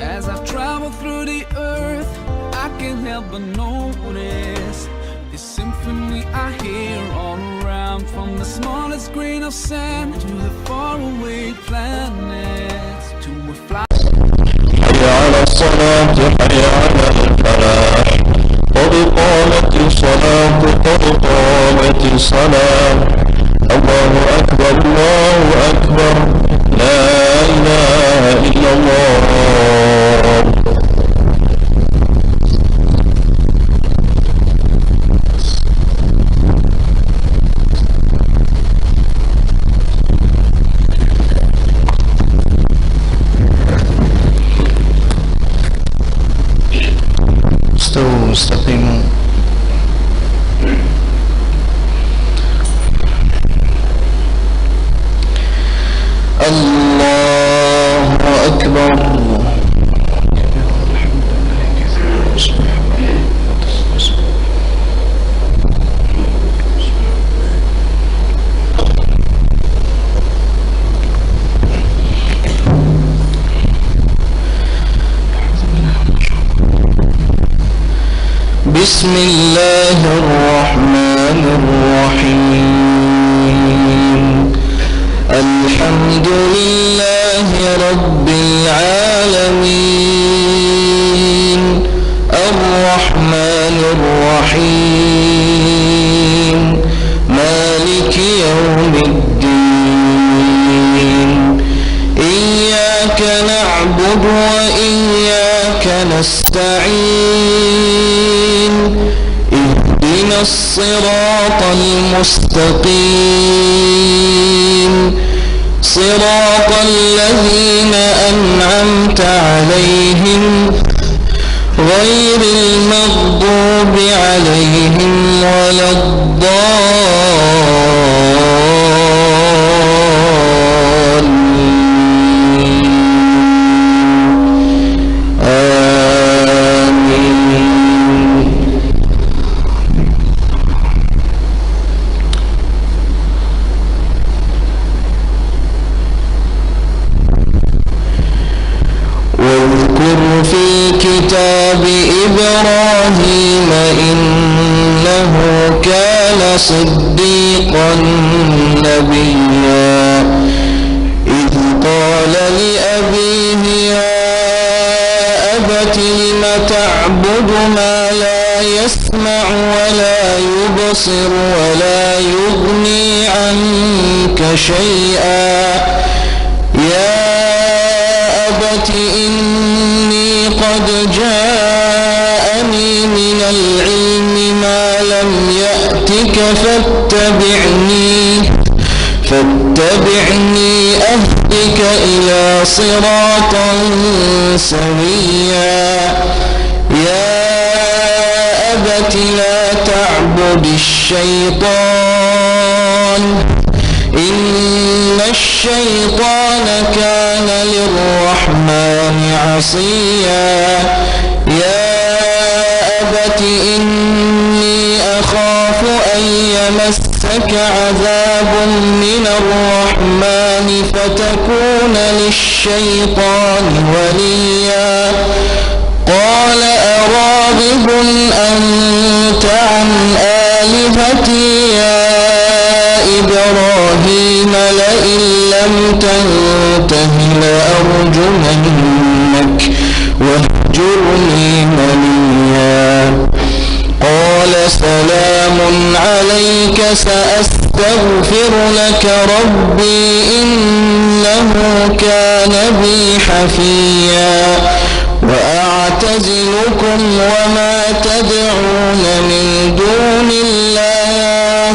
As I travel through the earth, I can't help but notice this symphony I hear all around, from the smallest grain of sand to the faraway planets, to a fly. حي على الصلاة حي على الفلاح قد قامت الصلاة قد قامت الصلاة الله أكبر الله أكبر لا إله إلا الله. استووا استقيموا. الله أكبر. بسم الله الرحمن الرحيم الحمد لله رب العالمين الرحمن الرحيم مالك يوم الدين إياك نعبد وإياك نستعين اهدنا الصراط المستقيم صراط الذين أنعمت عليهم غير المغضوب عليهم ولا واذكر في الكتاب إبراهيم إنه كان صديقا نبيا إذ قال لأبيه يا أبت لم تعبد ما لا يسمع ولا يبصر ولا يغني عنك شيئا يا أبت إني قد جاءني من العلم ما لم يأتك فاتبعني أهدك إلى صراطا سويا يا أبت لا تعبد الشيطان إن الشيطان كان للرحمن عصيا يا أبت إني أخاف أن يمسك عذاب من الرحمن فتكون للشيطان وليا قال أراغب أنت عن آلهتي يا إبراهيم لئن لم تنته لأرجمنك واهجرني مليا قال سلام عليك سأستغفر لك ربي إنه كان بي حفيا وأعتزلكم وما تدعون من دون الله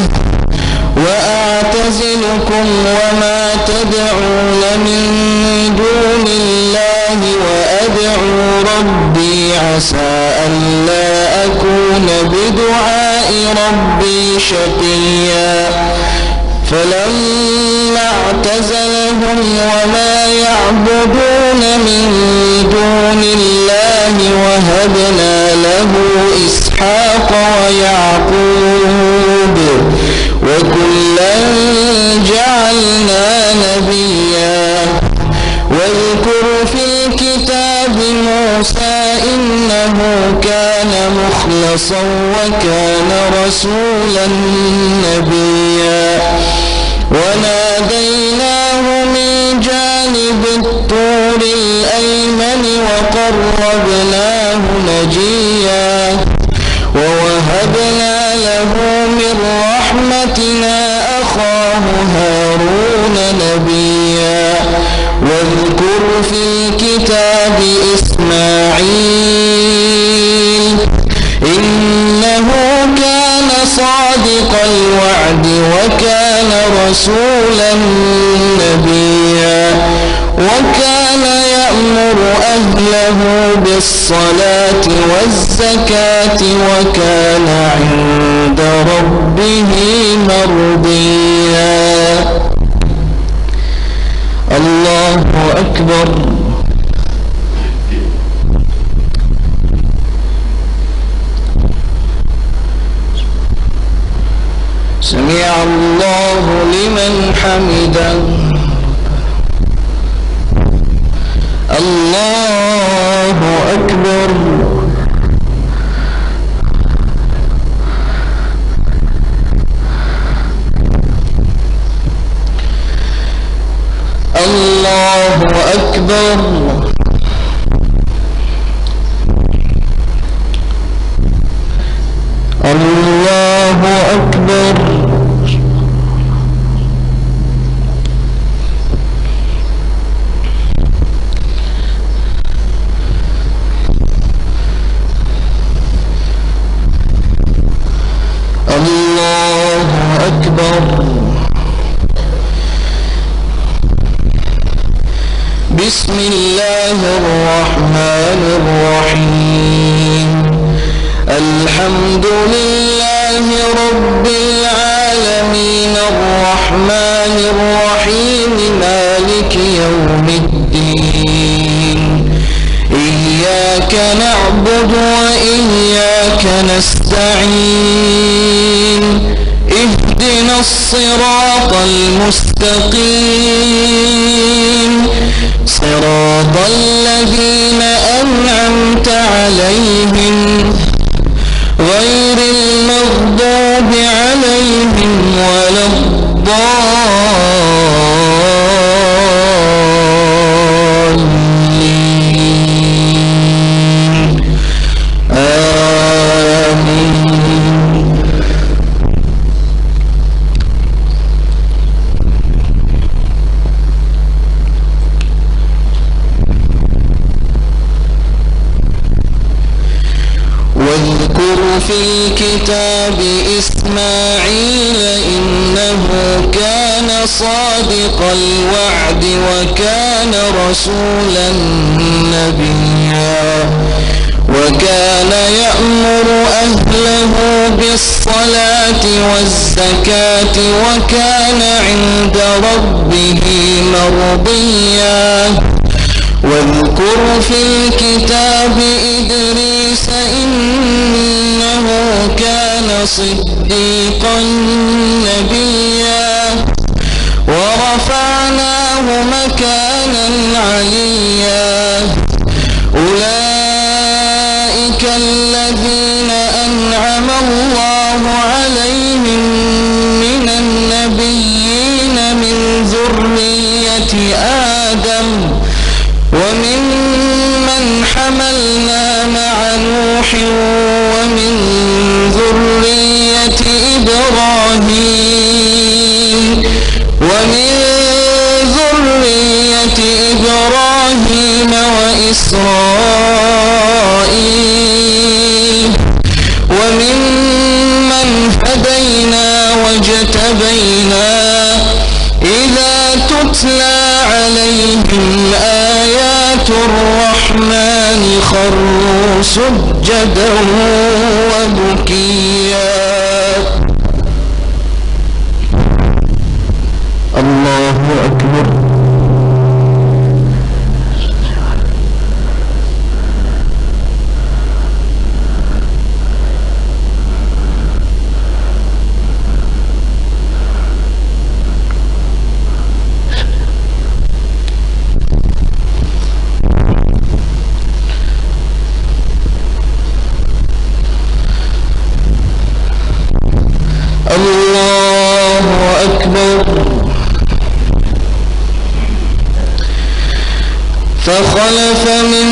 وأدعو ربي عسى ألا أكون بدعاء ربي شقيا فلما اعتزلهم وما يعبدون من دون الله وهبنا له إسحاق ويعقوب وكلا جعلنا نبيا واذكر في الكتاب بموسى إنه كان مخلصا وكان رسولا نبيا وناديناه من جانب الطور الأيمن وقربناه نجيا ووهبنا له من رحمتنا أخاه هارون نبيا واذكر في الكتاب إسماعيل إنه كان صادق الوعد وكان رسولا نبيا وكان يأمر أهله بالصلاة والزكاة وكان عند ربه مرضيا. الله أكبر. سمع الله لمن حمده. الله أكبر. الله أكبر. الله أكبر. الله أكبر. بسم الله الرحمن الرحيم. الحمد لله رب العالمين الرحمن الرحيم مالك يوم الدين إياك نعبد وإياك نستعين اهدنا الصراط المستقيم صراط الذين أنعمت عليهم غير المغضوب عليهم ولا الضالين آمين. واذكر في الكتاب إسماعيل إنه كان صادق الوعد وكان رسولا نبيا وكان يأمر أهله بالصلاة والزكاة وكان عند ربه مرضيا. واذكر في الكتاب إدريس إنه كان صديقا نبيا ورفعناه مكانا عليا. أولئك الذين أنعم الله عليهم من النبيين من ذرية آدم وممن حملنا مع نوح ومن ذرية إبراهيم وإسرائيل وممن هدينا واجتبينا إذا تتلى عليهم آيات الرحمن خروا سجدا وبكيا. الله أكبر. فخلف من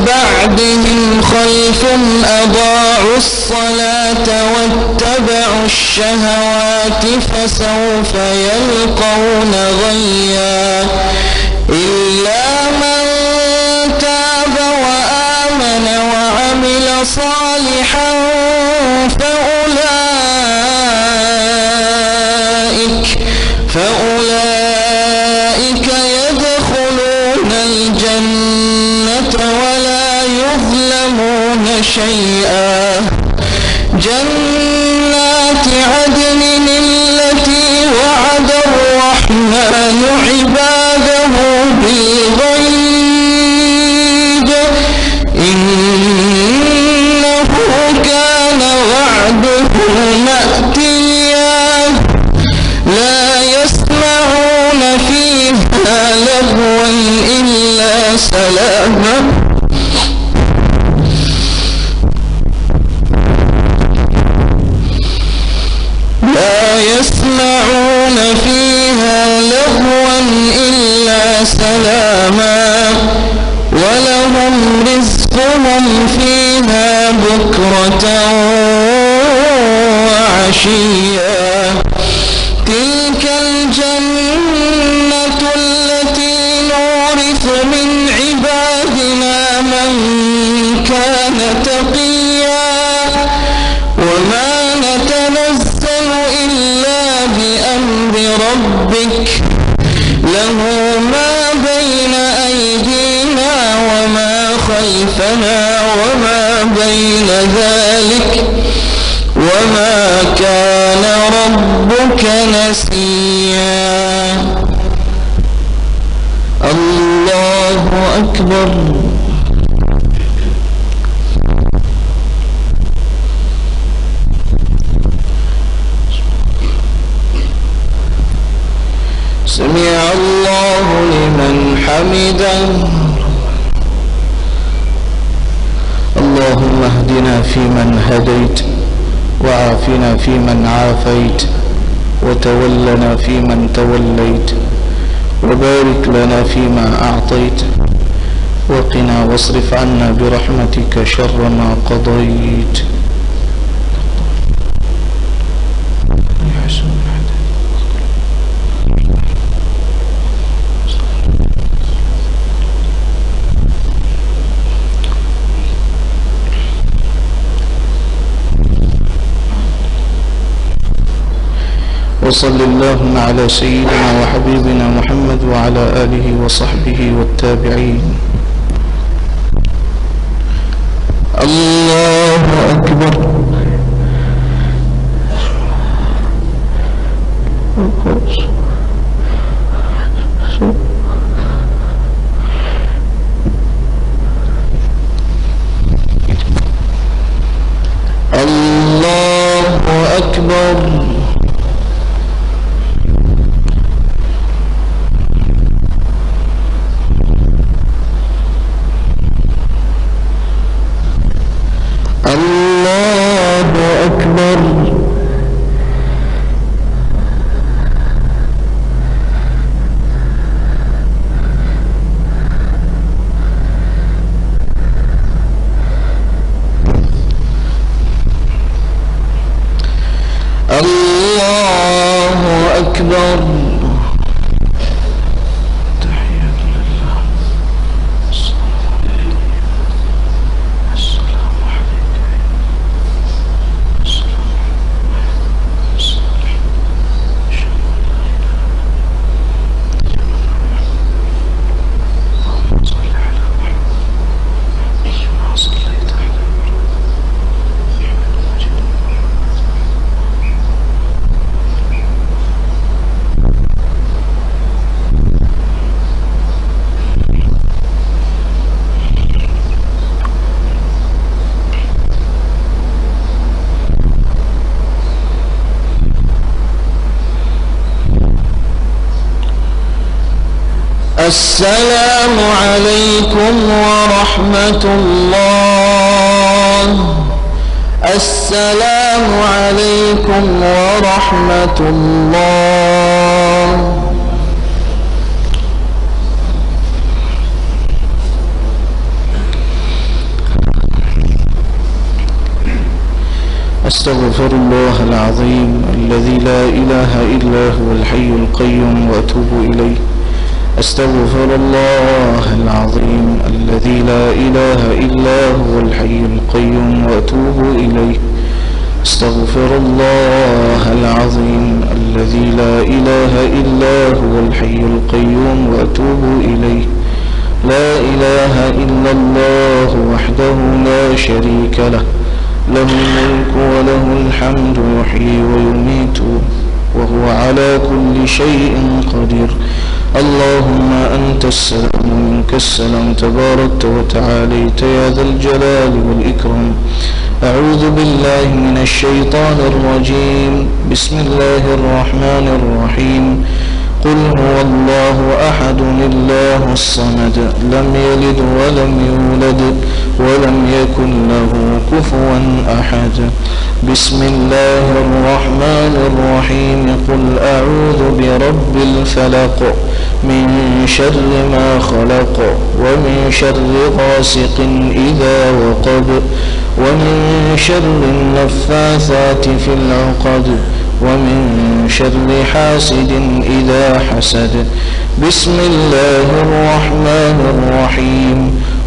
بعدهم خلف أضاعوا الصلاة واتبعوا الشهوات فسوف يلقون غيا إلا من تاب وآمن وعمل صالحا فأولئك يدخلون الجنة ولا يظلمون شيئا جنات عدن التي وعد الرحمن عباده بالغيب إنه كان وعده مأتيا لا يسمعون فيها لغوا إلا سلاما ولهم رزقهم فيها بكرة وعشيا تلك الجنة التي نورث من عبادنا من كان تقيا وما نتنزل إلا بأمر ربك له ما بين أيدينا وما خلفنا وما بين ذلك وما كان ربك نسيا الله أكبر سمع الله لمن حمده اللهم اهدنا فيمن هديت وعافنا فيمن عافيت وتولنا فيمن توليت وبارك لنا فيما أعطيت وقنا واصرف عنا برحمتك شر ما قضيت وصل اللهم على سيدنا وحبيبنا محمد وعلى آله وصحبه والتابعين الله أكبر الله أكبر الله أكبر تحية لله السلام عليك اللهم صل على محمد كما صليت على السلام عليكم ورحمة الله السلام عليكم ورحمة الله أستغفر الله العظيم الذي لا إله إلا هو الحي القيوم وأتوب إليه. أستغفر الله العظيم الذي لا إله إلا هو الحي القيوم وأتوب إليه. أستغفر الله العظيم الذي لا إله إلا هو الحي القيوم وأتوب إليه. لا إله إلا الله وحده لا شريك له، له الملك وله الحمد يحيي ويميت وهو على كل شيء قدير. اللهم أنت السلام ومنك السلام، تباركت وتعاليت يا ذا الجلال والإكرام. أعوذ بالله من الشيطان الرجيم. بسم الله الرحمن الرحيم. قل هو الله أحد الله الصمد، لم يلد ولم يولد ولم يكن له كفوا أحد. بسم الله الرحمن الرحيم. قل أعوذ برب الفلق، من شر ما خلق، ومن شر غاسق إذا وقب، ومن شر النفاثات في العقد، ومن شر حاسد إذا حسد. بسم الله الرحمن الرحيم.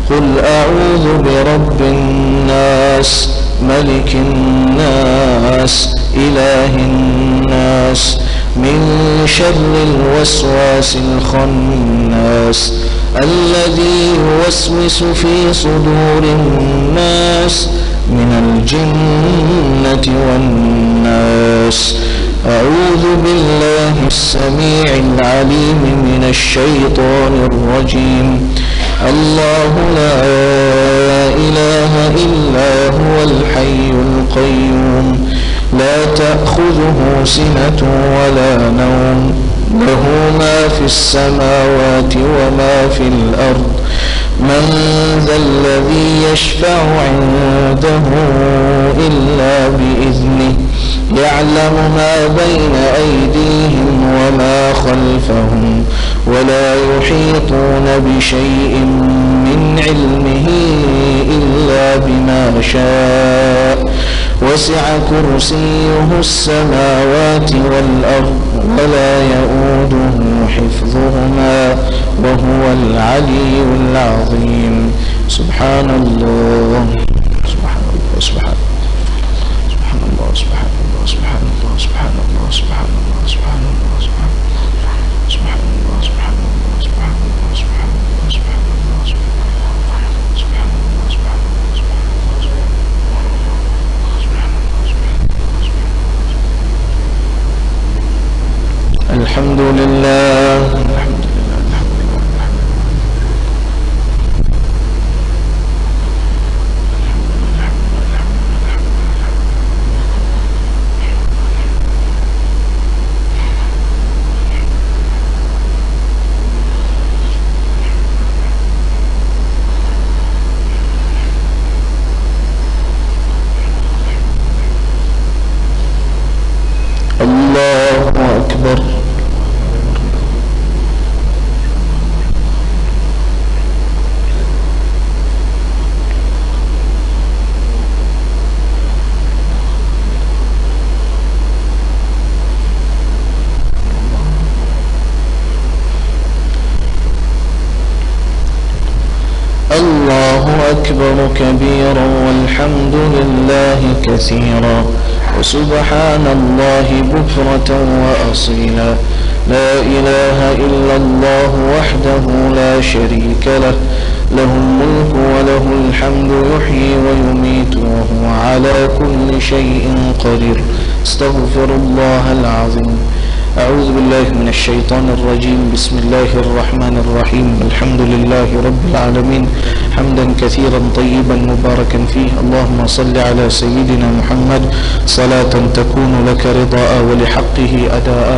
قل أعوذ برب الناس، ملك الناس، إله الناس، من شر الوسواس الخناس الذي يوسوس في صدور الناس من الجنة والناس. أعوذ بالله السميع العليم من الشيطان الرجيم. الله لا إله إلا هو الحي القيوم، لا تأخذه سنة ولا نوم، له ما في السماوات وما في الأرض. من ذا الذي يشفع عنده إلا بإذنه، يعلم ما بين أيديهم وما خلفهم، ولا يحيطون بشيء من علمه إلا بما شاء. وسع كرسيه السماوات والأرض ولا يؤوده حفظهما وهو العلي العظيم. سبحان الله سبحان الله سبحان الله سبحان الله سبحان الله سبحان الله سبحان الله سبحان الله سبحان الله سبحان الله سبحان الله سبحان الله سبحان الله سبحان الله سبحان الله سبحان الله. الحمد لله الحمد لله الحمد لله الله أكبر. الله أكبر كبيرا والحمد لله كثيرا وسبحان الله بكرة وأصيلا. لا إله إلا الله وحده لا شريك له، له الملك وله الحمد يحيي ويميت وهو على كل شيء قدير. استغفر الله العظيم. أعوذ بالله من الشيطان الرجيم. بسم الله الرحمن الرحيم. الحمد لله رب العالمين، حمدا كثيرا طيبا مباركا فيه. اللهم صل على سيدنا محمد صلاة تكون لك رضاء ولحقه أداء.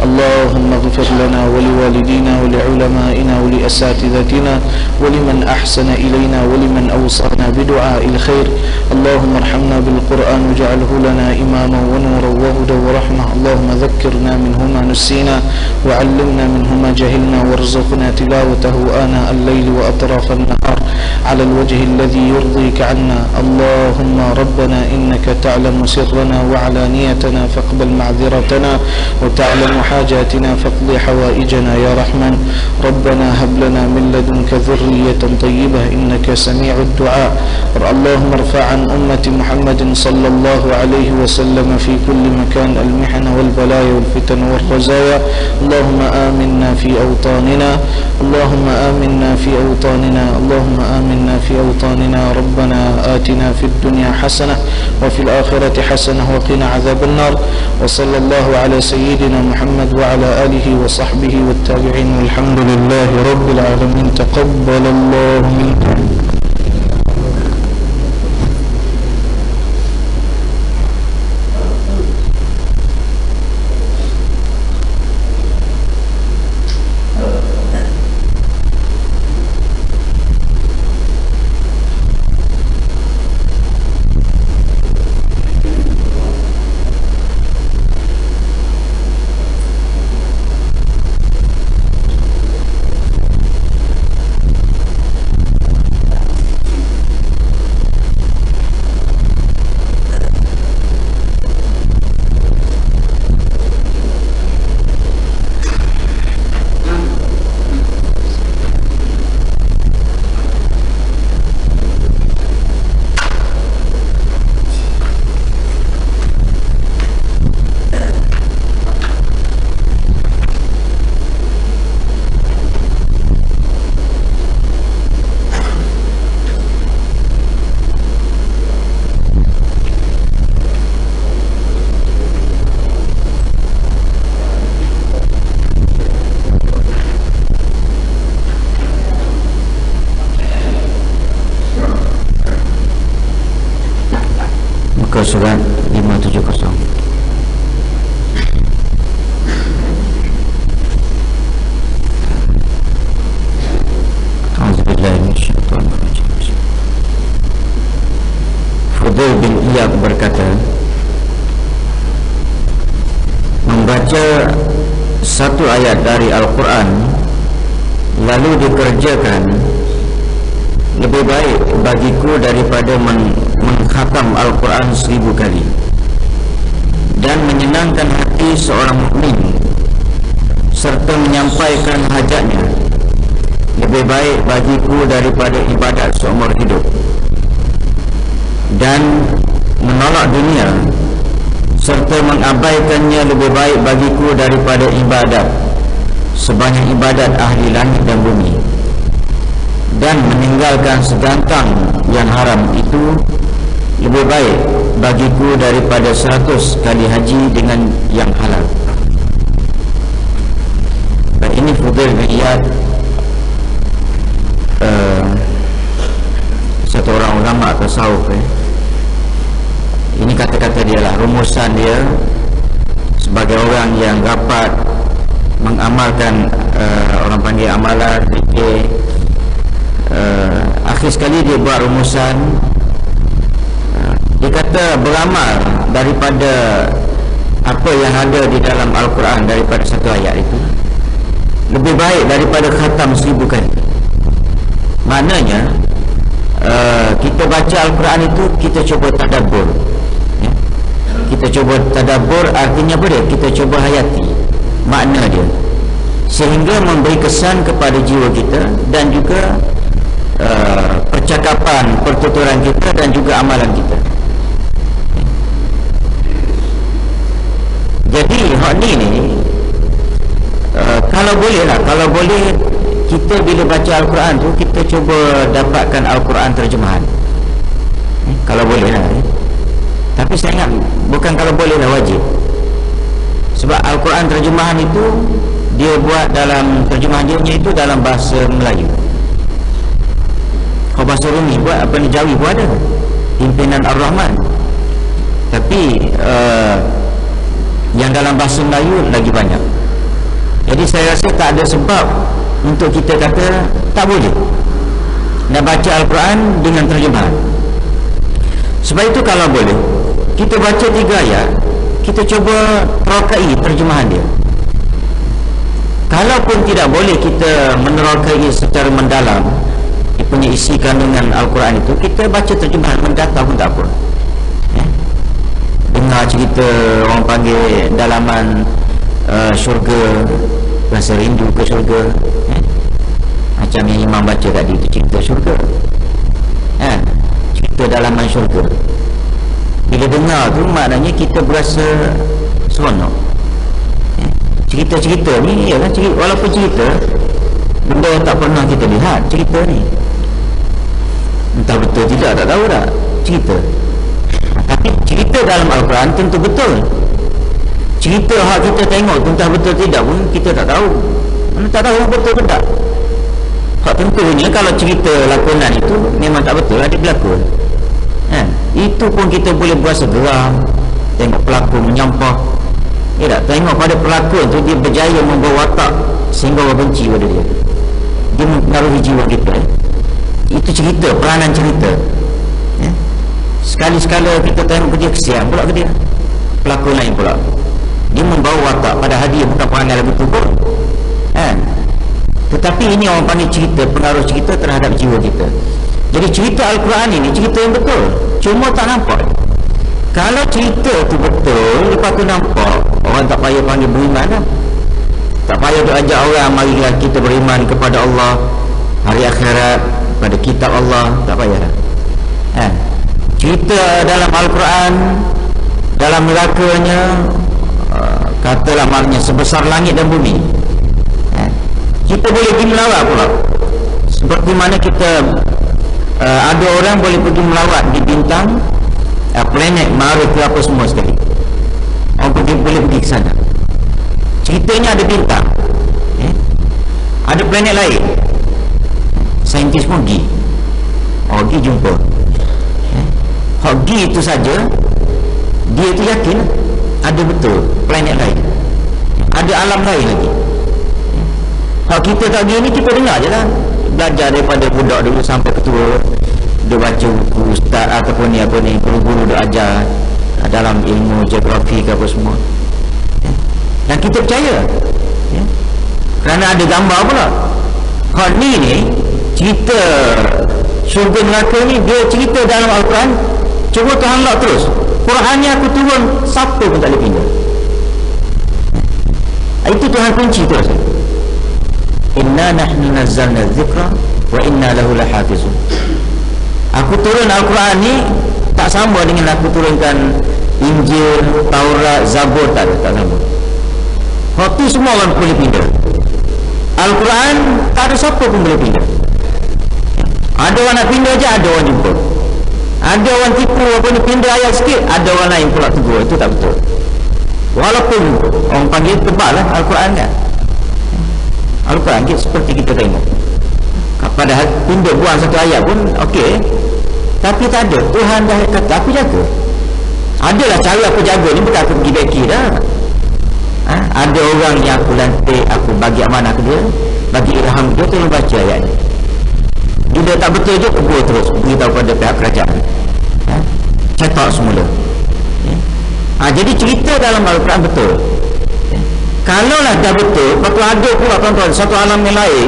اللهم اغفر لنا ولوالدينا ولعلمائنا ولأساتذتنا ولمن أحسن إلينا ولمن أوصانا بدعاء الخير. اللهم ارحمنا بالقرآن واجعله لنا إماما ونورا وهدى ورحمة. اللهم ذكرنا منه ما نسينا وعلمنا منه ما جهلنا وارزقنا تلاوته آناء الليل وأطراف النهار على الوجه الذي يرضيك عنا. اللهم ربنا إنك تعلم سرنا وعلانيتنا فاقبل معذرتنا، وتعلم حاجاتنا فاقض حوائجنا يا رحمن. ربنا هب لنا من لدنك ذرية طيبة إنك سميع الدعاء. اللهم ارفع عن أمة محمد صلى الله عليه وسلم في كل مكان المحن والبلايا والفتن والرزايا. اللهم آمنا في أوطاننا، اللهم آمنا في أوطاننا، اللهم آمنا في أوطاننا. ربنا آتنا في الدنيا حسنة وفي الآخرة حسنة وقنا عذاب النار. وصلى الله على سيدنا محمد وعلى آله وصحبه والتابعين والحمد لله رب العالمين. تقبل الله منكم. Surat 570. Auzubillahi minasyaitonirrajim. Fudail bin Iyad berkata, membaca satu ayat dari Al-Quran lalu dikerjakan lebih baik bagiku daripada mengkhatam Al-Quran 1000 kali, dan menyenangkan hati seorang mukmin serta menyampaikan hajatnya lebih baik bagiku daripada ibadat seumur hidup, dan menolak dunia serta mengabaikannya lebih baik bagiku daripada ibadat sebanyak ibadat ahli langit dan bumi, dan meninggalkan segantang yang haram itu lebih baik bagiku daripada 100 kali haji dengan yang halal. Dan ini Fudail bin Iyad, satu orang ulama tasawuf. Ini kata-kata dia lah, rumusan dia sebagai orang yang dapat mengamalkan, orang panggil amalan, zikir. Akhir sekali dia buat rumusan. Dia kata beramal daripada apa yang ada di dalam Al-Quran, daripada satu ayat itu, lebih baik daripada khatam 1000 kali. Maknanya kita baca Al-Quran itu, kita cuba tadabbur, ya? Kita cuba tadabbur, artinya apa dia? Kita cuba hayati makna dia, sehingga memberi kesan kepada jiwa kita dan juga percakapan, pertuturan kita dan juga amalan kita. Jadi hak ni kalau boleh lah, kalau boleh kita bila baca Al-Quran tu, kita cuba dapatkan Al-Quran terjemahan, kalau boleh lah. Tapi saya ingat, bukan kalau boleh lah, wajib. Sebab Al-Quran terjemahan itu dia buat dalam, terjemahan dia itu dalam bahasa Melayu. Kalau bahasa Rumi buat, apa ni, Jawi pun ada, Pimpinan Ar-Rahman. Tapi yang dalam bahasa Melayu lagi banyak. Jadi saya rasa tak ada sebab untuk kita kata tak boleh nak baca Al-Quran dengan terjemahan. Sebab itu kalau boleh, kita baca 3 ayat, kita cuba terokai terjemahan dia. Kalaupun tidak boleh kita menerokai secara mendalam, dia punya isi kandungan Al-Quran itu, kita baca terjemahan Mendata pun tak apa. Dengar cerita orang panggil dalaman syurga, rasa rindu ke syurga, macam yang imam baca tadi itu cerita syurga, cerita dalaman syurga. Bila dengar tu maknanya kita berasa seronok. Cerita-cerita ni ialah walaupun cerita benda yang tak pernah kita lihat, cerita ni entah betul tidak tak tahu tak cerita. Tapi cerita dalam Al-Quran tentu betul. Cerita hak kita tengok tu entah betul tidak pun kita tak tahu. Mana tak tahu betul ke tak. Hak tentunya kalau cerita lakonan itu memang tak betul, ada berlakon, itu pun kita boleh berasa geram tengok pelakon menyampah. Tak tengok pada pelakon tu dia berjaya membawa watak sehingga orang benci pada dia. Dia mempengaruhi jiwa kita. Itu cerita, peranan cerita. Sekali-sekala kita tengok ke dia, kesian pula ke dia, pelakon lain pula dia membawa watak, padahal dia bukan perangai lagu tu pun, tetapi ini orang panggil cerita, pengaruh cerita terhadap jiwa kita. Jadi cerita Al-Quran ini cerita yang betul, cuma tak nampak. Kalau cerita tu betul, lepas tu nampak, orang tak payah panggil beriman dah. Tak payah duk ajak orang, marilah kita beriman kepada Allah, hari akhirat, pada kitab Allah, tak payah dah. Cerita dalam Al-Quran, dalam nerakanya, katalah maknanya sebesar langit dan bumi, kita boleh pergi melawat pula. Seperti mana kita ada orang boleh pergi melawat di bintang, planet, Marikh ke apa semua sekali. Orang boleh pergi ke sana. Ceritanya ada bintang, ada planet lain. Saintis pun pergi. Pergi jumpa. Pergi itu saja, dia tu yakin ada betul planet lain, ada alam lain lagi. Kalau kita tak pergi ni, kita dengar je lah. Belajar daripada budak dulu sampai ketua, dia baca buku ustaz ataupun ni apa ni, guru-guru dia ajar dalam ilmu geografi ke apa semua, dan kita percaya, kerana ada gambar pula. Kalau ni cerita syurga neraka ni, dia cerita dalam Al-Quran, cuma Tuhan lock terus. Qurannya aku turun, siapa pun tak boleh pindah. Itu Tuhan kunci terus. Inna nahnu nazzalna dzikra wa inna lahu lahafizun. Aku turun Al-Quran ni tak sama dengan aku turunkan Injil, Taurat, Zabur, tak sama. Waktu semua orang boleh pindah. Al-Quran tak ada siapa pun boleh pindah. Ada orang nak pindah je, ada orang jumpa. Ada orang tipu apa ni, pindah ayat sikit, ada orang lain pula tegur, itu tak betul. Walaupun orang panggil tebal lah Al-Quran kan. Al-Quran seperti kita tengok, padahal pindah buang satu ayat pun okey, tapi tak ada. Tuhan dah kata aku jaga. Adalah cara aku jaga ni, bukan aku pergi beki dah. Ada orang yang aku lantik, aku bagi amanah ke dia, bagi ilham dia, tolong baca ayat ni. Bila tak betul je, kubur terus, beritahu pada pihak kerajaan, cetak semula. Jadi cerita dalam Al-Quran betul. Kalaulah dah betul, lepas tu ada pula tuan-tuan satu alam yang lain,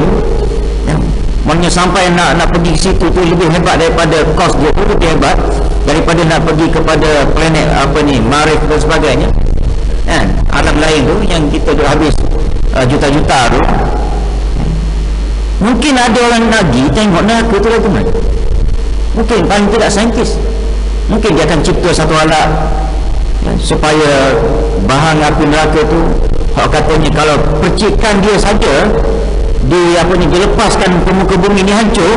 maknanya sampai nak pergi ke situ tu lebih hebat daripada kos dia tu, lebih hebat daripada nak pergi kepada planet apa ni, Marikh dan sebagainya, alam lain tu yang kita dah habis juta-juta tu. Mungkin ada orang lagi tengok neraka tu lagu mana. Mungkin paling tidak saintis, mungkin dia akan cipta satu alat supaya bahan api neraka tu, katanya kalau percikan dia saja dilepaskan ke muka bumi ni hancur.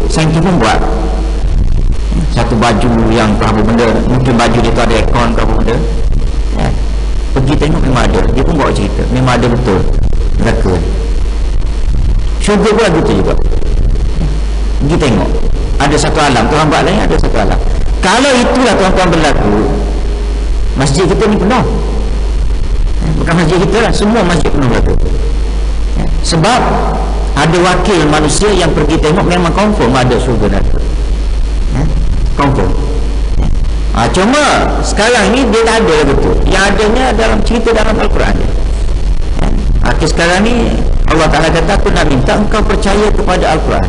Saintis pun buat satu baju yang apa benda, mungkin baju dia tu ada aircon ke apa benda, pergi tengok memang ada. Dia pun bawa cerita memang ada betul neraka. Syurga pun begitu juga. Pergi tengok, ada satu alam, Tuhan buat lain, ada satu alam. Kalau itulah tuan-tuan berlaku, masjid kita ni penuh. Bukan masjid kita lah, semua masjid penuh berlaku. Sebab ada wakil manusia yang pergi tengok, memang confirm ada syurga neraka. Confirm. Cuma sekarang ni dia tak ada betul. Yang adanya dalam cerita dalam Al-Quran. Sekarang ni Allah Ta'ala kata, aku nak minta engkau percaya kepada Al-Quran.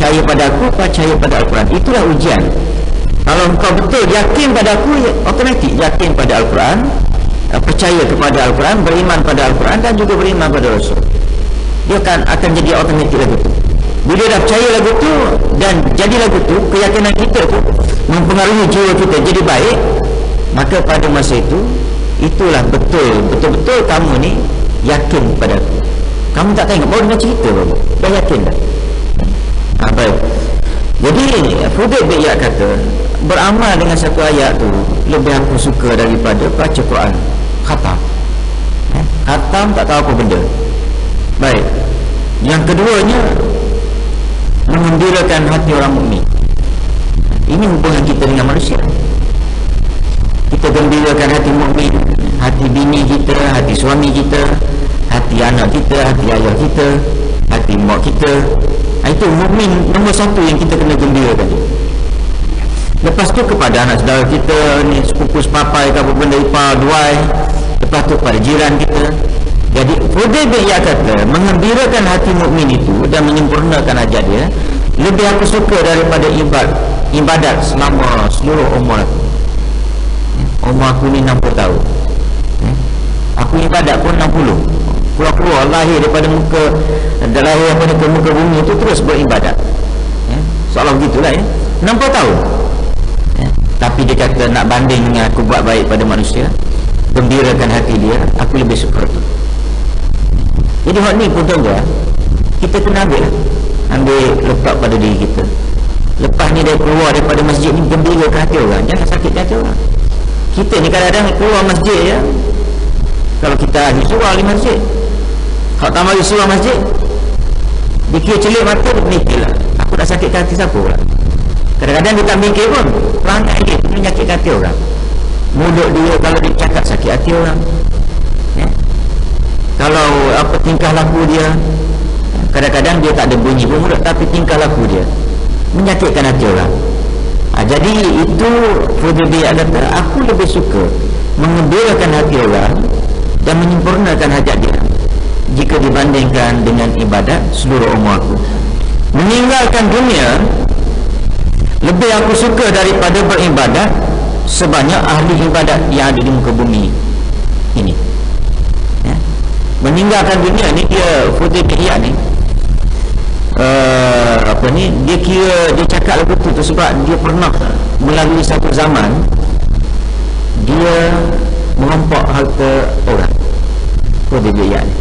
percaya pada aku, percaya pada Al-Quran. Itulah ujian. Kalau engkau betul yakin pada aku, otomatik yakin pada Al-Quran, percaya kepada Al-Quran, beriman pada Al-Quran dan juga beriman pada Rasul. Dia akan jadi otomatik lagu tu. Bila dah percaya lagu tu dan jadi lagu tu, keyakinan kita tu mempengaruhi jiwa kita jadi baik, maka pada masa itu, itulah betul-betul kamu ni yakin pada aku. Kamu tak tengok, baru dengar cerita baru dah yakin dah. Baik. Jadi Fudail bin Iyad kata, beramal dengan satu ayat tu lebih aku suka daripada baca Quran khatam. Khatam tak tahu apa benda. Baik. Yang keduanya, mengembirakan hati orang mukmin. Ini hubungan kita dengan manusia. Kita gembirakan hati mukmin, hati bini kita, hati suami kita, hati anak kita, hati ayah kita, hati mak kita. Itu mukmin nombor satu yang kita kena gembirakan. Lepas tu kepada anak saudara kita ni, sepupu sepapai ke apa benda, ipar duai. Lepas tu kepada jiran kita. Jadi Fudail bin Iyad kata, mengembirakan hati mukmin itu dan menyempurnakan hajat dia lebih aku suka daripada ibadat selama seluruh umur aku. Umur aku ni 60 tahun. Aku ibadat pun 60. Keluar lahir daripada muka, lahir daripada muka bumi itu terus beribadat. Seolah begitulah 60 tahun. Tapi dia kata nak banding dengan aku buat baik pada manusia, gembirakan hati dia, aku lebih suka itu. Jadi hak ni pun tuan-tuan, kita kena ambil letak pada diri kita. Lepas ni dia keluar daripada masjid ni, gembirakan hati orang, jangan sakit hati orang. Kita ni kadang-kadang keluar masjid ya, kalau kita ahli surah di masjid, kalau tak mari surah masjid, dia kira celik mata, mikirlah aku nak sakit hati siapa pula. Kadang-kadang dia tak mikir pun, perangai dia menyakitkan hati orang. Mulut dia kalau dia cakap sakit hati orang, kalau apa tingkah laku dia, kadang-kadang dia tak ada bunyi pun mulut, tapi tingkah laku dia menyakitkan hati orang. Jadi itu Fudail bin Iyad kata, aku lebih suka mengembirakan hati orang dan menyempurnakan hajat dia jika dibandingkan dengan ibadat seluruh umur aku. Meninggalkan dunia lebih aku suka daripada beribadat sebanyak ahli ibadat yang ada di muka bumi ini. Meninggalkan dunia ni, dia Fudail bin Iyad ni dia kira, dia cakap lagu tu sebab dia pernah melalui satu zaman dia merampok harta orang. Fudail bin Iyad ni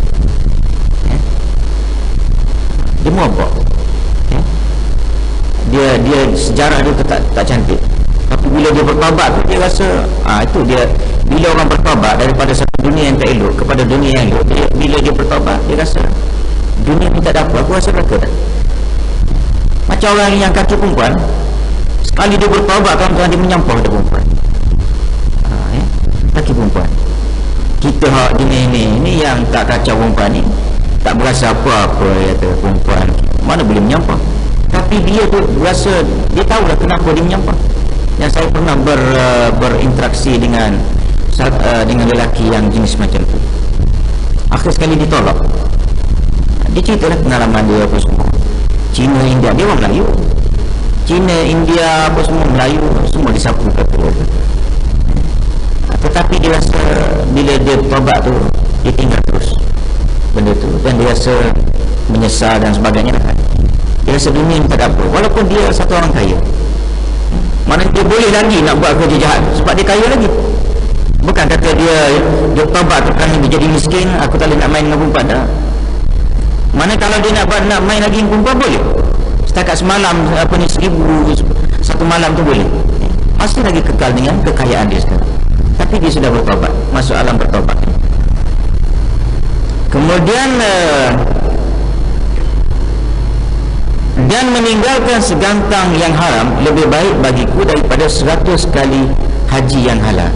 dia merampok, dia sejarah dia tu tak cantik. Tapi bila dia bertaubat tu, dia rasa itu dia, bila orang bertaubat daripada satu dunia yang tak elok kepada dunia yang elok, bila dia bertaubat, dia rasa dunia ni tak ada apa, aku rasa neraka dah. Macam orang yang kaki perempuan, sekali dia bertaubat kan, dia menyampah pada perempuan. Kaki perempuan. Kita hak ini yang tak kacau perempuan ni, tak berasa apa-apa, kata perempuan mana boleh menyampah. Tapi dia tu berasa, dia tahulah kenapa dia menyampah. Yang saya pernah berinteraksi dengan lelaki yang jenis macam tu. Akhir sekali ditolak. Dia ceritalah pengalaman dia apa semua. Cina, India, dia orang Melayu. Cina, India apa semua Melayu, semua disapu kata dia. Tetapi dia rasa bila dia tobat tu, dia tinggal terus benda tu, dan dia rasa menyesal dan sebagainya. Dia rasa dunia ni tak ada apa, walaupun dia satu orang kaya. Mana dia boleh lagi nak buat kerja jahat sebab dia kaya lagi. Bukan kata dia tobat tu kan dia jadi miskin, aku tak boleh nak main dengan perempuan dah. Mana kalau dia nak main lagi dengan perempuan boleh. Setakat semalam satu malam tu boleh. Masih lagi kekal dengan kekayaan dia sekarang. Tapi dia sudah bertobat, masuk alam bertobat. Kemudian dan meninggalkan segantang yang haram lebih baik bagiku daripada 100 kali haji yang halal.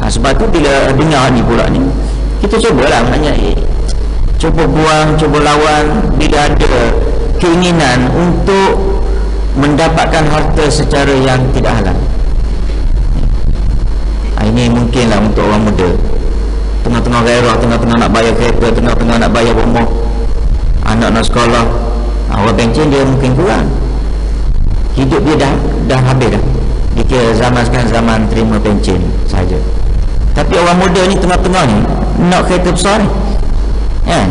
Sebab tu bila dengar ni pula ni, kita cubalah maknanya cuba buang, cuba lawan bila ada keinginan untuk mendapatkan harta secara yang tidak halal. Ini mungkinlah untuk orang muda, tengah-tengah gairah, tengah-tengah nak bayar kereta, tengah-tengah nak bayar rumah, anak nak sekolah, Orang pencen dia mungkin kurang, hidup dia dah habis dah. Dia kira zaman sekarang zaman terima pencen saja. Tapi orang muda ni tengah-tengah ni nak kereta besar ni, kan,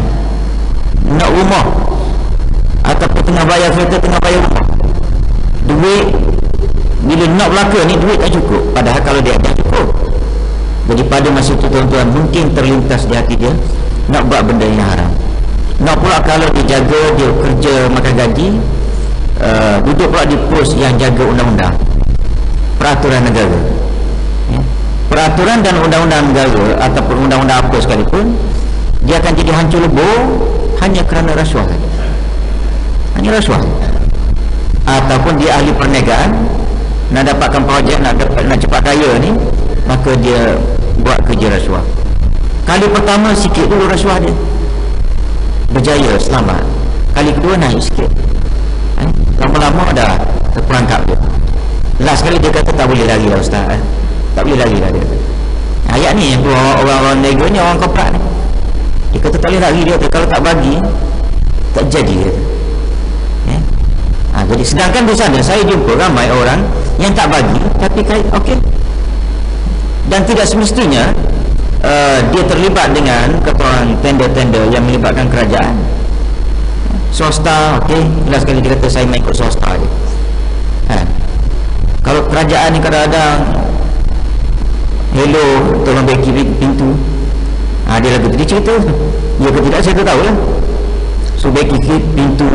nak rumah, ataupun tengah bayar kereta, tengah bayar rumah, duit bila nak belaka ni duit tak cukup, padahal kalau dia ada cukup. Jadi pada masa itu tuan-tuan, mungkin terlintas di hati dia nak buat benda yang haram. Nak pula kalau dia jaga, dia kerja makan gaji, duduk pula di pos yang jaga undang-undang, peraturan negara, ya. Peraturan dan undang-undang negara ataupun undang-undang apa sekalipun, dia akan jadi hancur lebur hanya kerana rasuah saja. Hanya rasuah. Ataupun dia ahli perniagaan, nak dapatkan projek, nak cepat kaya ni, maka dia buat kerja rasuah. Kali pertama sikit dulu rasuah dia, berjaya, selamat. Kali kedua naik sikit, lama-lama dah terperangkap dia. Last kali dia kata tak boleh lagi lah ustaz, tak boleh lagi lah dia. Ayat ni yang orang-orang nego ni, orang korporat ni, dia kata tak boleh lagi. Dia kata kalau tak bagi tak jadi dia. Jadi sedangkan di sana saya jumpa ramai orang yang tak bagi tapi okey, dan tidak semestinya dia terlibat dengan ketuan tender-tender yang melibatkan kerajaan. Swasta, okey, jelas sekali dia kata saya main ikut swasta je. Kalau kerajaan ni kadang-kadang hello tolong beki pintu, dia lagu tu dia cerita, dia kata tidak, saya tak tahu lah. So beki pintu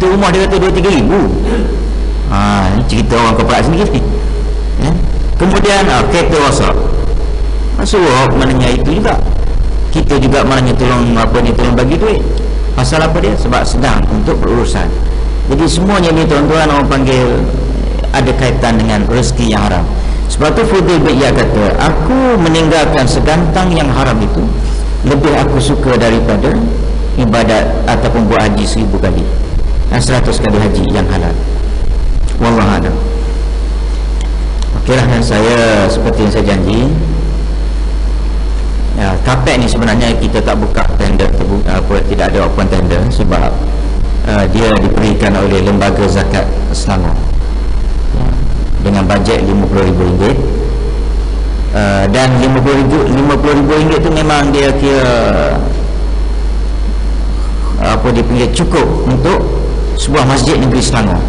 rumah dia kata 2-3 ribu. Ini cerita orang korporat sendiri, ya. Kemudian kereta rosak, suruh maknanya itu juga, kita juga maknanya tolong bagi duit. Pasal apa dia? Sebab sedang untuk berurusan. Jadi semuanya ni tuan-tuan, orang panggil ada kaitan dengan rezeki yang haram. Sebab tu Fudail bin Iyad kata, aku meninggalkan segantang yang haram itu lebih aku suka daripada ibadat ataupun buat haji 1000 kali, 100 kali haji yang halal. Wallahu a'lam. Okeylah, saya seperti yang saya janji, ya, kapek ni sebenarnya kita tak buka tender, tidak ada open tender sebab dia diberikan oleh Lembaga Zakat Selangor, ya, dengan bajet RM50,000, dan RM50,000 tu memang dia kira dia punya cukup untuk sebuah masjid negeri Selangor,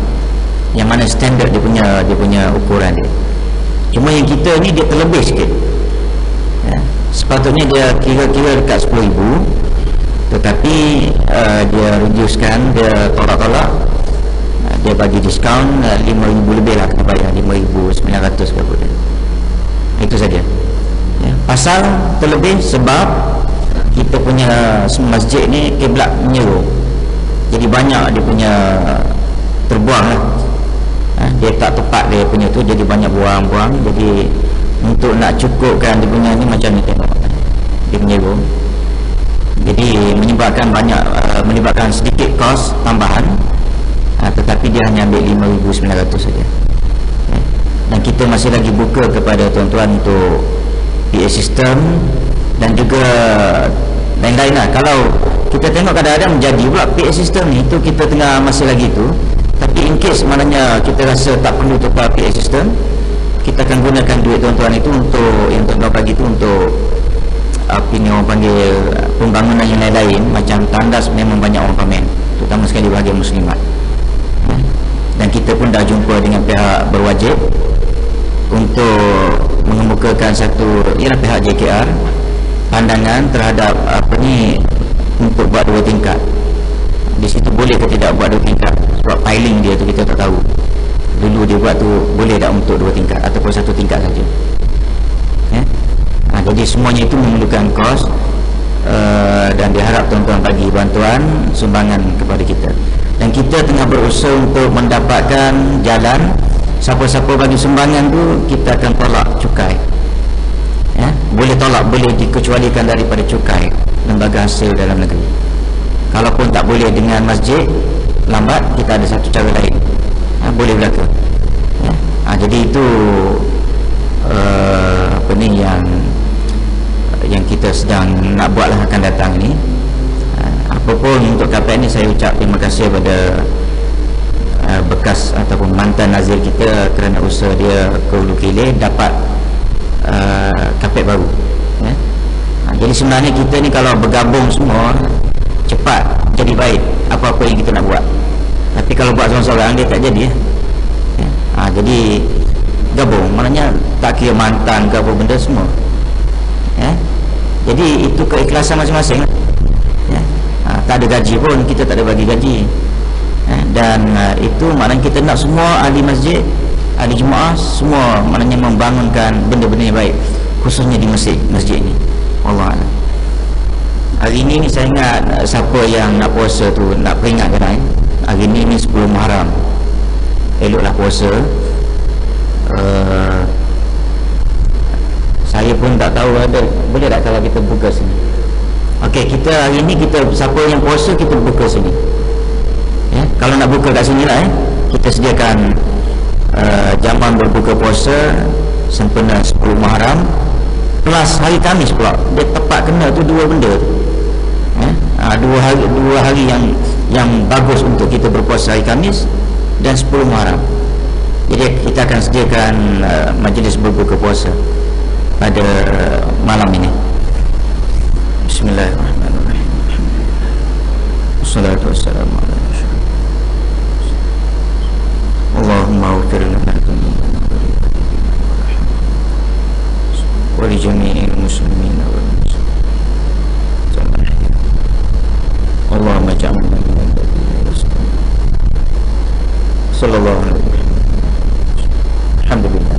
yang mana standard dia punya ukuran dia. Cuma yang kita ni dia terlebih sikit, ya. Sepatutnya dia kira-kira dekat 10,000, tetapi dia reducekan, dia tolak-tolak, dia bagi diskaun 5,000 lebih lah, kena bayar 5,900 berapa dia. Itu saja, ya. Pasal terlebih sebab kita punya masjid ni kiblat menyeru, jadi banyak dia punya terbuang lah, dia tak tepat dia punya tu, jadi banyak buang-buang. Jadi untuk nak cukupkan dia punya ni macam ni, tengok dia menyeru, jadi menyebabkan sedikit kos tambahan, tetapi dia hanya ambil 5,900 saja, ya. Dan kita masih lagi buka kepada tuan-tuan untuk PA system dan juga lain-lain lah. Kalau kita tengok kadang-kadang menjadi pula PA system ni, itu kita tengah masih lagi tu. Tapi in case maknanya kita rasa tak perlu tukar PA system, kita akan gunakan duit tuan-tuan itu untuk yang tuan-tuan bagi itu untuk ini orang panggil pembangunan yang lain-lain. Macam tandas memang banyak orang pamen, terutama sekali bahagian muslimat, dan kita pun dah jumpa dengan pihak berwajib untuk mengemukakan satu, ialah pihak JKR, pandangan terhadap untuk buat 2 tingkat. Di situ boleh ke tidak buat 2 tingkat, sebab piling dia tu kita tak tahu. Dulu dia buat tu boleh tak untuk 2 tingkat ataupun 1 tingkat saja, ya? Jadi semuanya itu memerlukan kos, dan diharap tuan-tuan bagi bantuan sumbangan kepada kita, dan kita tengah berusaha untuk mendapatkan jalan. Siapa-siapa bagi sumbangan tu kita akan tolak cukai, ya? Boleh tolak, boleh dikecualikan daripada cukai lembaga hasil dalam negeri. Kalaupun tak boleh dengan masjid, lambat, kita ada satu cara lain, boleh berlaku, ya? Jadi itu yang kita sedang nak buatlah akan datang ni. Apa pun Adapun untuk KPN ni saya ucap terima kasih kepada bekas ataupun mantan nazir kita kerana usaha dia ke Hulu Kilir dapat kapet baru ya. Jadi sebenarnya kita ni kalau bergabung semua cepat jadi baik apa-apa yang kita nak buat, tapi kalau buat seorang-seorang dia tak jadi ya. Jadi gabung maknanya tak kira mantan ke apa benda semua ya. Jadi itu keikhlasan masing-masing ya. Tak ada gaji pun, kita tak ada bagi gaji ya. Dan itu maknanya kita nak semua ahli masjid, ahli jemaah semua maknanya membangunkan benda-benda yang baik, khususnya di masjid ini. Wallahualam. Hari ini saya ingat siapa yang nak puasa tu nak peringatkan hari ini 10 Muharram, eloklah puasa. Saya pun tak tahu ada boleh tak kalau kita buka sini. Okey, kita hari ini kita siapa yang puasa kita buka sini ya. Kalau nak buka kat sini lah kita sediakan jamuan berbuka puasa sempena 10 Muharram plus hari Khamis pula. Dia tepat kena tu dua benda tu ya? Dua hari yang bagus untuk kita berpuasa, hari Khamis dan 10 Muharram. Jadi kita akan sediakan majlis berbuka puasa pada malam ini. Bismillahirrahmanirrahim. Wassalatu wassalamu ala rasulillah. Allahumma ighfir lana dzunubana wa li jami'il muslimin wal muslimat. Allahumma ja'alna minal ladzina yastami'una. Sallallahu alaihi wasallam. Alhamdulillah.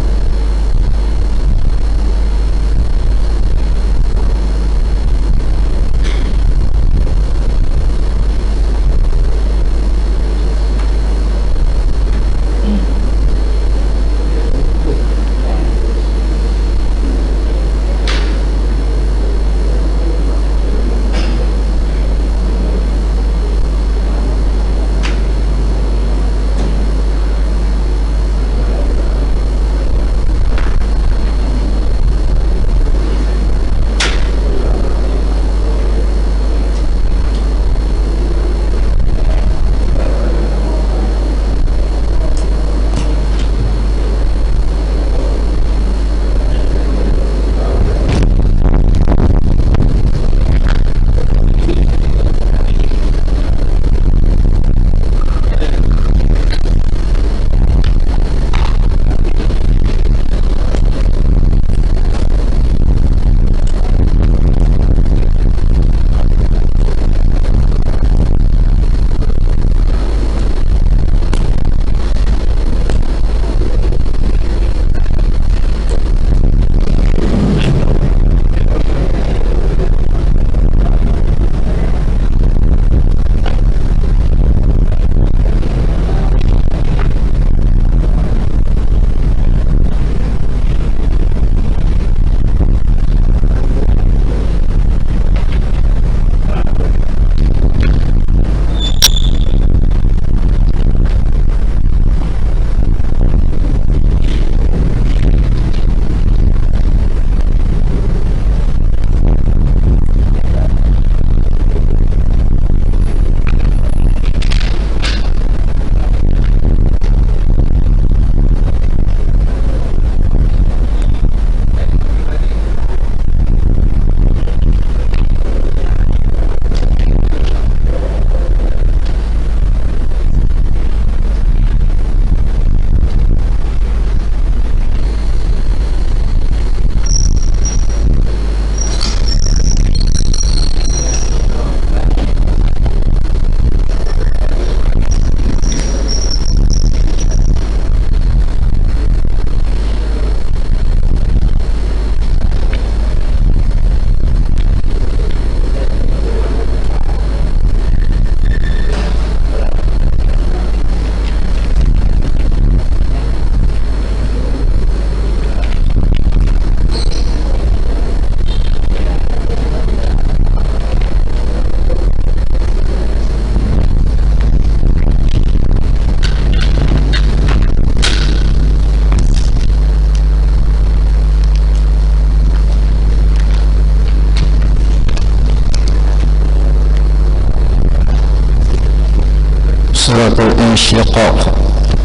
Asy-Syiqaq,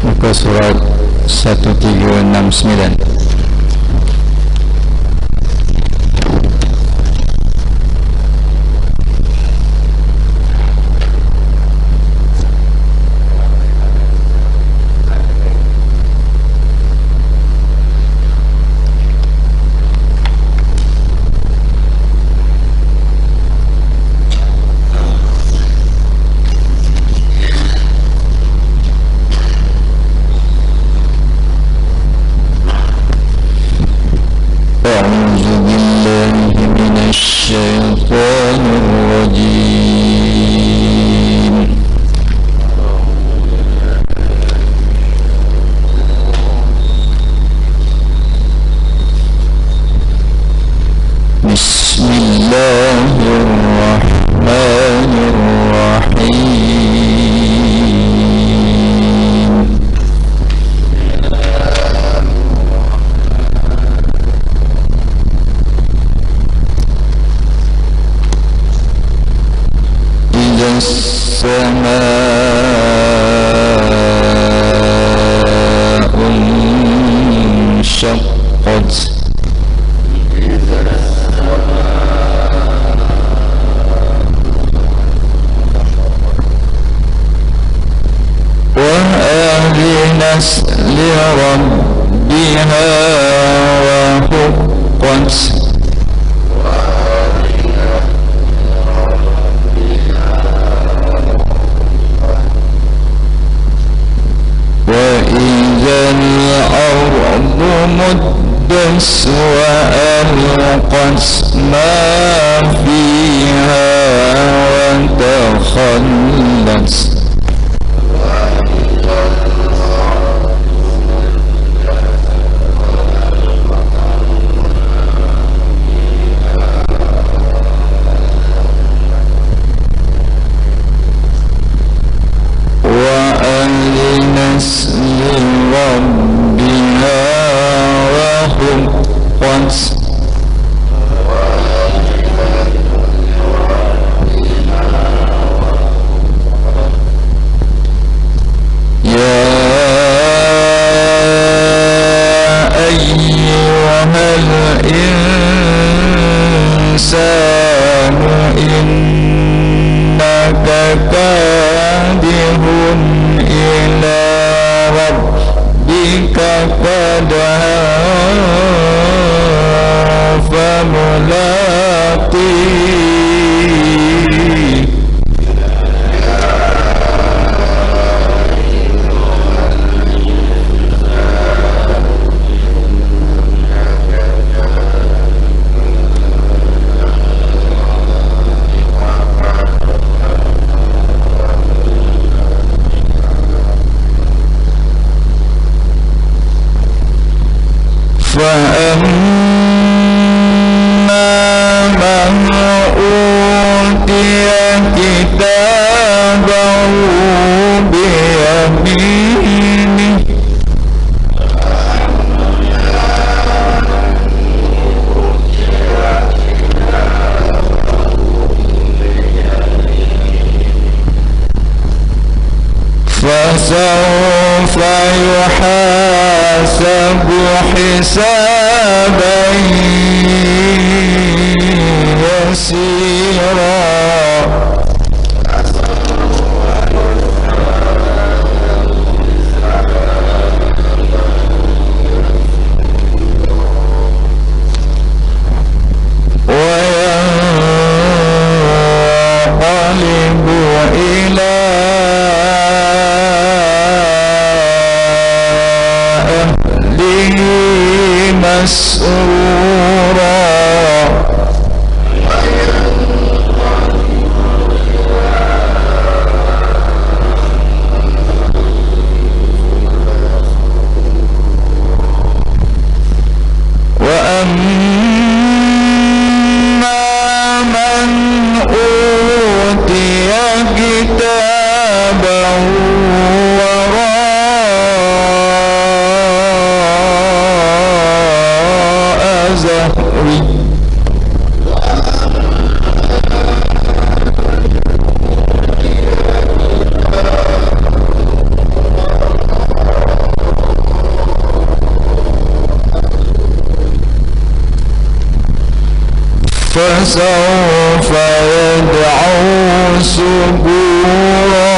muka surat 1369. أعوذ بالله من الشيطان الرجيم. بسم الله الرحمن الرحيم. إذا السماء انشقت وأذنت لربها وحقت وإذا الأرض مدت وألقت ما فيها وتخلت وأذنت لربها وحقت يا أيها الإنسان إنك كادح إلى ربك كدحا فملاقيه فأما من أوتي كتابه بيمينه فسوف يحاسب حسابا يسيرا وينقلب إلى أهله مسرورا وأما من أوتي كتابه وراء فسوف يدعو سبورا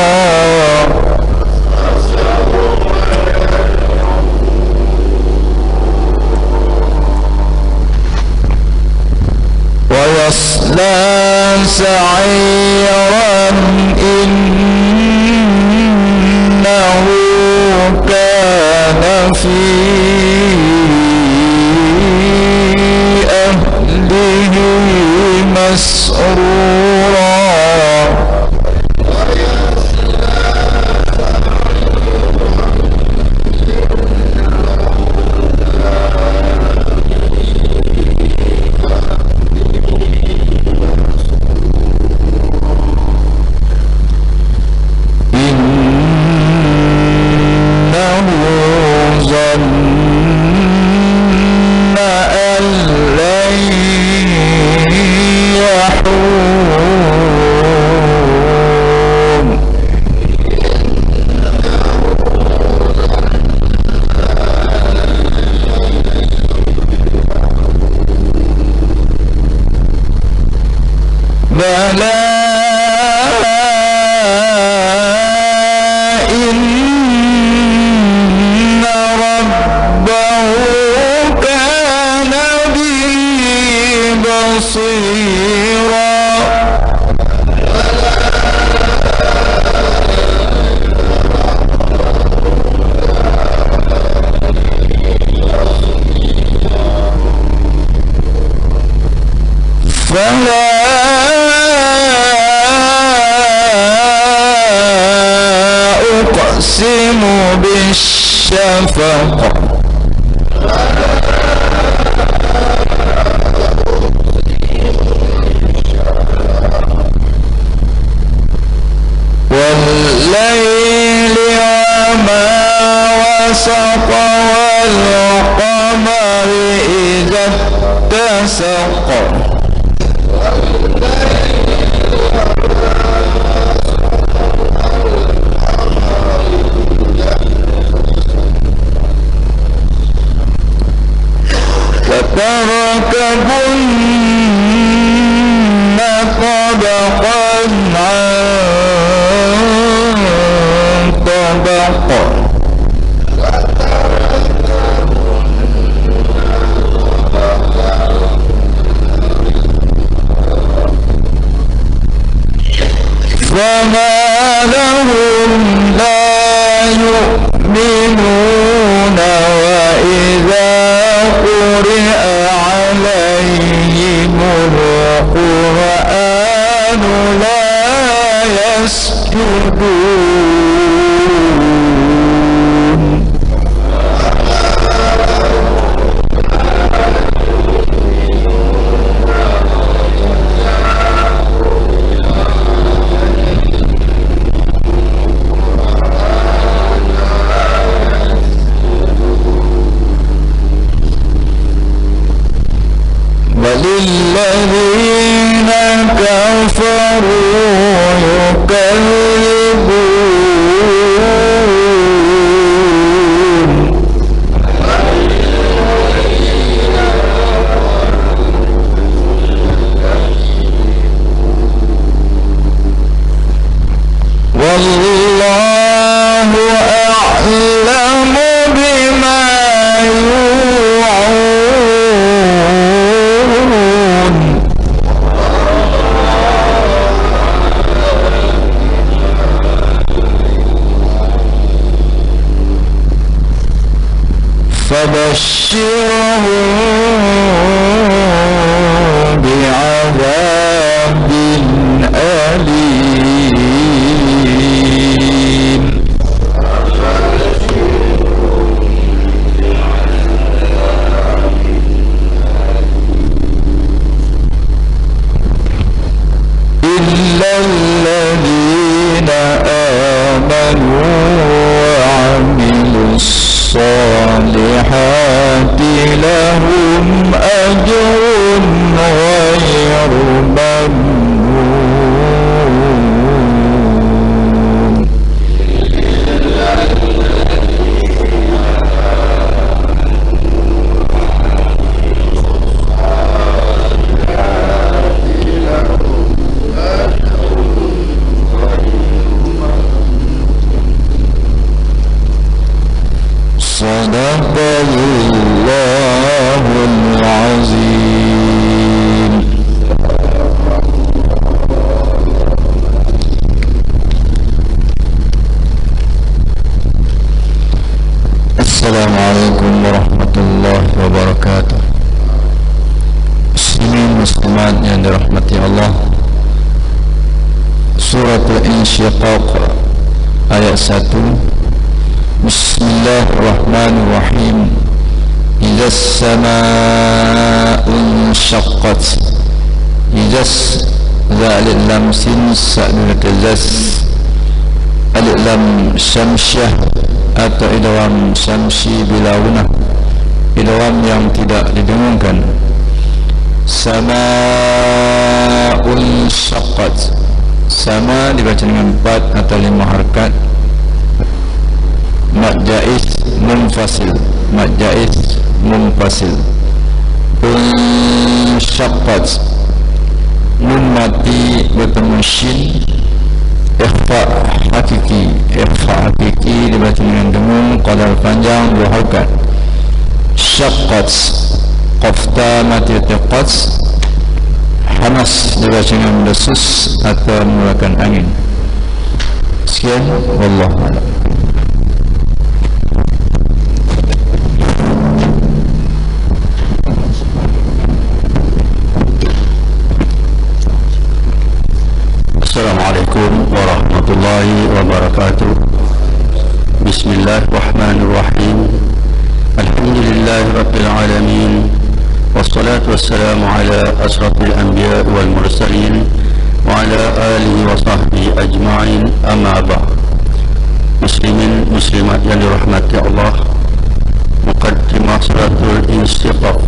ويصلى سعيرا إنه كان في أهله مسرورا بلى إن ربه كان به بصيرا فلا أقسم بالشفق والليل وما وسق والقمر إذا اتسق لتركبن طبقا عن طبق فما لهم لا يؤمنون وإذا قرئ عليهم القرآن لا يسجدون وللذين كفروا يكذبون والله أعلم بما يوعون فبشرهم بعذاب أليم إلا الذين آمنوا وعملوا الصالحات لهم أجر غير ممنون Sadaqallahul azim. Assalamualaikum warahmatullahi wabarakatuh. Muslimin muslimat yang dirahmati Allah. Surat Al-Insyiqaq ayat 1. Bismillahirrahmanirrahim. Idzas samaa'un syaqqat. Idzas alif lam sin sa'dun tazas. Alif lam syamsyah atau idgham syamsi bila gunah, idgham yang tidak didengungkan. Sama'un syaqqat. Sama dibaca dengan 4 atau 5 harakat. Mad jaiz munfasil, mad jaiz munfasil. Syaqqat, nun mati bertemu shin. Ikhfa hakiki, ikhfa hakiki dibaca dengan dengung, qadar panjang 2 harakat. Syaqqat, qafta mati tiqat. Hanas dibaca dengan desus atau mengeluarkan angin. Sekian, wallahu a'lam. Assalamualaikum warahmatullahi wabarakatuh. Bismillahirrahmanirrahim. Alhamdulillahi rabbil alamin. Wassalatu wassalamu ala asrafil anbiya wal mursalin wa ala alihi wa sahbihi ajma'in, amma ba'd. Muslimin muslimat yang dirahmati Allah, Muqaddimah Suratul Insyiqaq.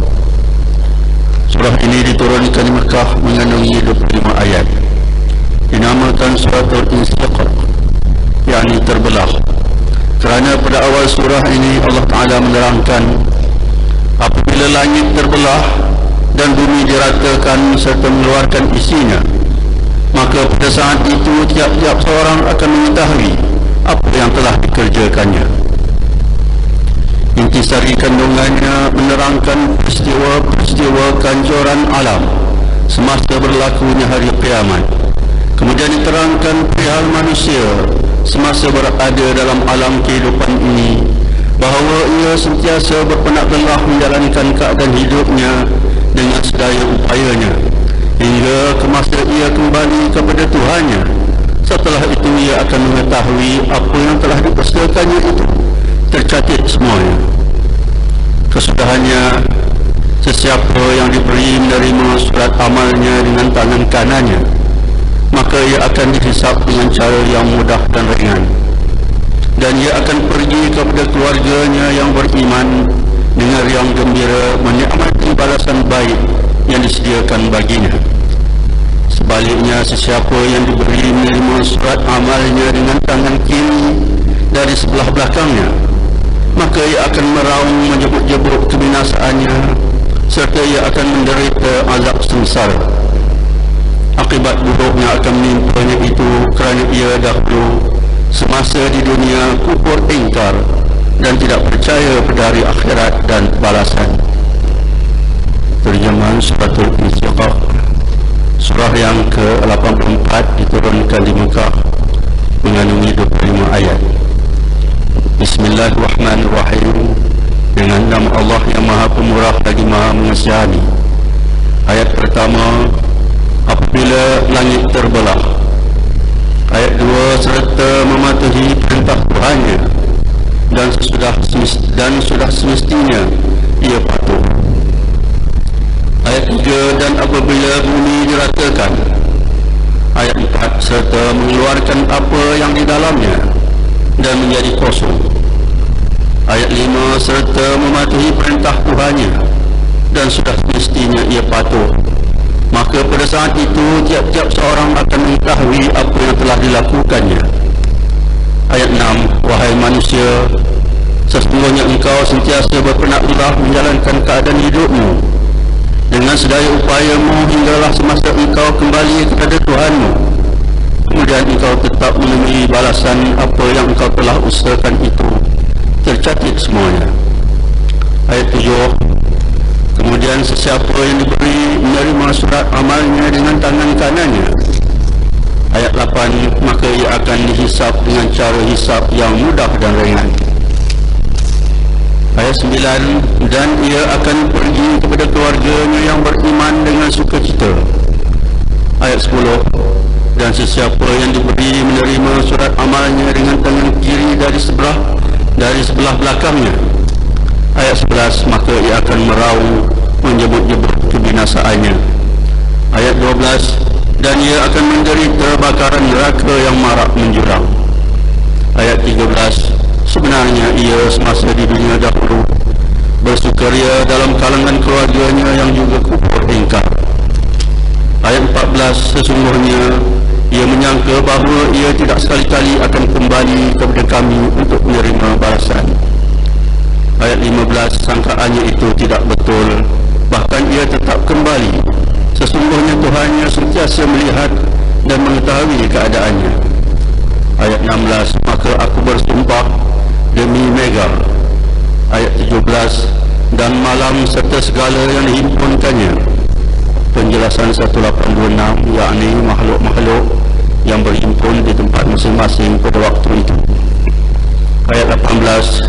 Surah ini diturunkan di Mekah mengandungi 25 ayat. Dinamakan Suratul Insyiqaq, yakni terbelah, kerana pada awal surah ini Allah Ta'ala menerangkan apabila langit terbelah dan bumi diratakan serta mengeluarkan isinya, maka pada saat itu tiap-tiap seorang akan mengetahui apa yang telah dikerjakannya. Intisari kandungannya menerangkan peristiwa-peristiwa kanjuran alam semasa berlakunya hari kiamat. Kemudian diterangkan perihal manusia semasa berada dalam alam kehidupan ini, bahawa ia sentiasa berpenak-penak menjalankan keadaan hidupnya dengan sedaya upayanya hingga ke masa ia kembali kepada Tuhannya. Setelah itu ia akan mengetahui apa yang telah dipersiapkannya itu tercatat semuanya. Kesudahannya, sesiapa yang diberi menerima surat amalnya dengan tangan kanannya, maka ia akan dihisap dengan cara yang mudah dan ringan, dan ia akan pergi kepada keluarganya yang beriman dengan riang gembira menikmati balasan baik yang disediakan baginya. Sebaliknya, sesiapa yang diberi menerima surat amalnya dengan tangan kiri dari sebelah belakangnya, maka ia akan meraung menjebuk-jebuk kebinasaannya, serta ia akan menderita azab sengsara. Akibat buruknya akan menimpanya itu kerana ia dahulu semasa di dunia kufur ingkar dan tidak percaya pada hari akhirat dan balasan. Terjemahan Suratul Insyiqaq, surah yang ke-84 diturunkan di Mekah mengandungi 25 ayat. Bismillahirrahmanirrahim. Dengan nama Allah yang Maha Pemurah lagi Maha Mengasihani. Ayat pertama, apabila langit terbelah. Ayat 2, serta mematuhi perintah Tuhannya dan sudah semestinya ia patuh. Ayat 3, dan apabila bumi diratakan. Ayat 4, serta mengeluarkan apa yang di dalamnya dan menjadi kosong. Ayat 5, serta mematuhi perintah Tuhannya dan sudah semestinya ia patuh. Maka pada saat itu tiap-tiap seorang akan mengetahui apa yang telah dilakukannya. Ayat 6, wahai manusia, sesungguhnya engkau sentiasa berpenak-penak menjalankan keadaan hidupmu dengan sedaya upayamu hinggalah semasa engkau kembali kepada Tuhanmu. Kemudian engkau tetap menemui balasan apa yang engkau telah usahakan itu tercatat semuanya. Ayat 7, kemudian sesiapa yang diberi menerima surat amalnya dengan tangan kanannya. Ayat 8, maka ia akan dihisap dengan cara hisap yang mudah dan ringan. Ayat 9, dan ia akan pergi kepada keluarganya yang beriman dengan sukacita. Ayat 10, dan sesiapa yang diberi menerima surat amalnya dengan tangan kiri dari sebelah belakangnya. Ayat 11, maka ia akan meraung menyebut-nyebut kebinasaannya. Ayat 12, dan ia akan menderita bakaran neraka yang marak menjurang. Ayat 13, sebenarnya ia semasa di dunia dahulu bersukaria dalam kalangan keluarganya yang juga kufur ingkar. Ayat 14, sesungguhnya ia menyangka bahawa ia tidak sekali-kali akan kembali kepada kami untuk menerima balasan. Ayat 15, sangkaannya itu tidak betul, bahkan ia tetap kembali. Sesungguhnya Tuhannya sentiasa melihat dan mengetahui keadaannya. Ayat 16, maka aku bersumpah demi Megar. Ayat 17, dan malam serta segala yang dihimpunkannya. Penjelasan 186, yakni makhluk-makhluk yang berhimpun di tempat masing-masing pada waktu itu. Ayat 18,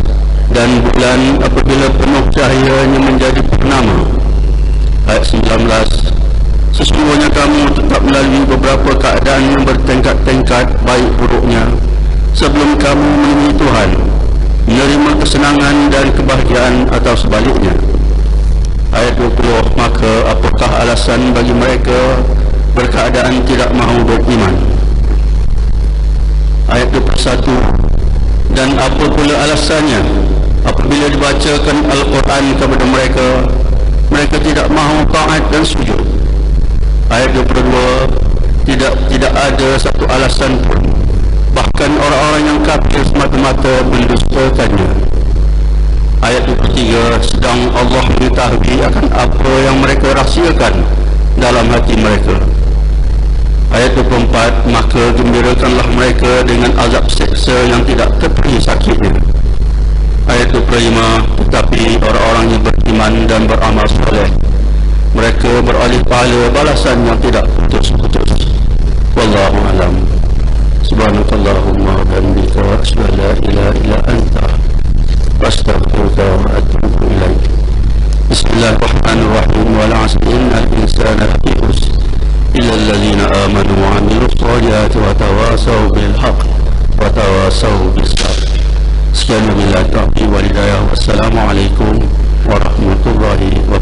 dan bulan apabila penuh cahayanya menjadi purnama. Ayat 19, sesungguhnya kamu tetap melalui beberapa keadaan yang bertingkat-tingkat baik buruknya sebelum kamu menemui Tuhan, menerima kesenangan dan kebahagiaan atau sebaliknya. Ayat 20, maka apakah alasan bagi mereka berkeadaan tidak mahu beriman? Ayat 21, dan apa pula alasannya apabila dibacakan Al-Quran kepada mereka, mereka tidak mahu taat dan sujud. Ayat 22, tidak ada satu alasan pun, bahkan orang-orang yang kafir semata-mata mendustakannya. Ayat 23, sedang Allah mengetahui akan apa yang mereka rahsiakan dalam hati mereka. Ayat 24, maka gembirakanlah mereka dengan azab seksa yang tidak teperi sakitnya. Ayat 25, tetapi orang-orang yang beriman dan beramal soleh, mereka beralih pahala balasan yang tidak putus-putus. Wallahu alam. Subhanakallahumma wa bihamdika asyhadu an la ilaha illa anta astaghfiruka wa atubu ilaik. Bismillahirrahmanirrahim. Wal 'asri innal insana lafi khusr illa alladhina amanu wa 'amilus solihati wa tawasaw bil haqq wa tawasaw bis sabr. Sekian wabillahi taufiq wal hidayah. Wassalamualaikum warahmatullahi wabarakatuh.